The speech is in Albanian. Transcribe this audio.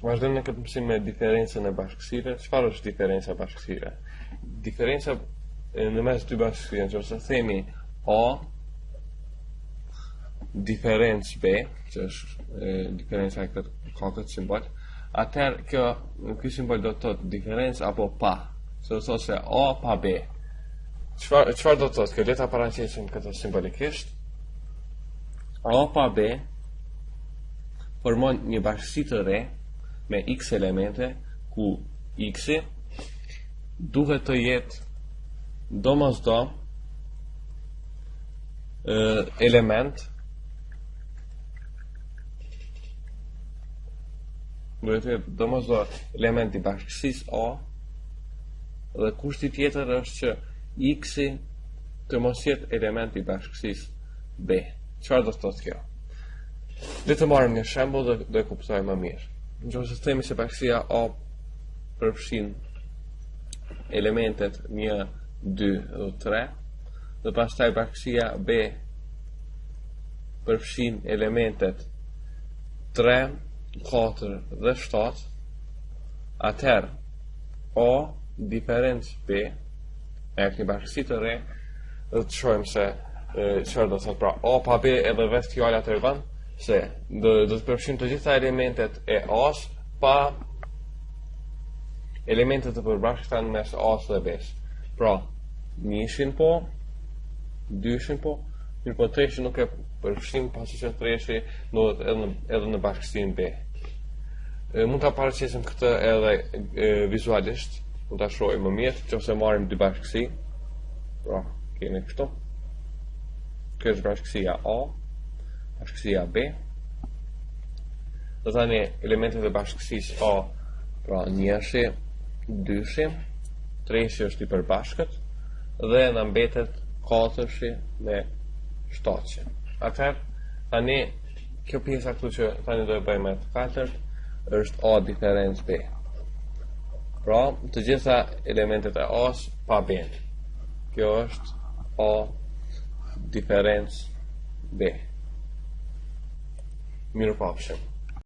Vazhdojmë në këtë mësim me diferencën e bashkësire. Çfarë është diferenca e bashkësire? Diferenca në mes dy bashkësire, nëse themi A diferencë B, që është diferenca e këtë simbol, atëherë ky simbol do të thotë diferencë apo pa. Se do të thotë se A pa B. Çfarë do të thotë? Kjo le ta paraqesim këtë simbolikisht. A pa B formon një bashkësi të re me x elemente, ku x-i duhet të jetë domosdo element i bashkësisë A, dhe kushti tjetër është që x-i të mos jetë element i bashkësisë B. Çfarë do të thotë kjo? Le të marrim një shembull dhe do e kuptojmë më mirë. Nëse themi se bashkësia A përfshin elementet 1, 2 dhe 3, dhe pastaj bashkësia B përfshin elementet 3, 4 dhe 7, atëherë A diferencë B e një bashkësi të re, dhe të shohim se çfarë do të thotë. Pra A pa B edhe vetë fjala tregon se do të përfshin të gjitha elementet e A-s pa elementet të përbashkëta mes A-s dhe B-s. Pra, njëshin po, dyshin po, mirë po treshin nuk e përfshin, pasi që treshi ndodhet edhe në bashkësinë B. Mund ta paraqesim këtë edhe vizualisht, mund ta shohim më mirë, nëse marrim dy bashkësi. Pra, kemi kështu. Kjo është bashkësia A, bashkësia B. Dhe tani elementet e bashkësisë A, pra njëshi, dyshi, treshi është i përbashkët, dhe na mbetet katërshi me shtatëshi. Atëherë, tani kjo pjesa këtu që tani do e bëjmë të katërt është A diferencë B. Pra, të gjitha elementet e A-s pa B. Kjo është A diferencë B. Mirupafshim.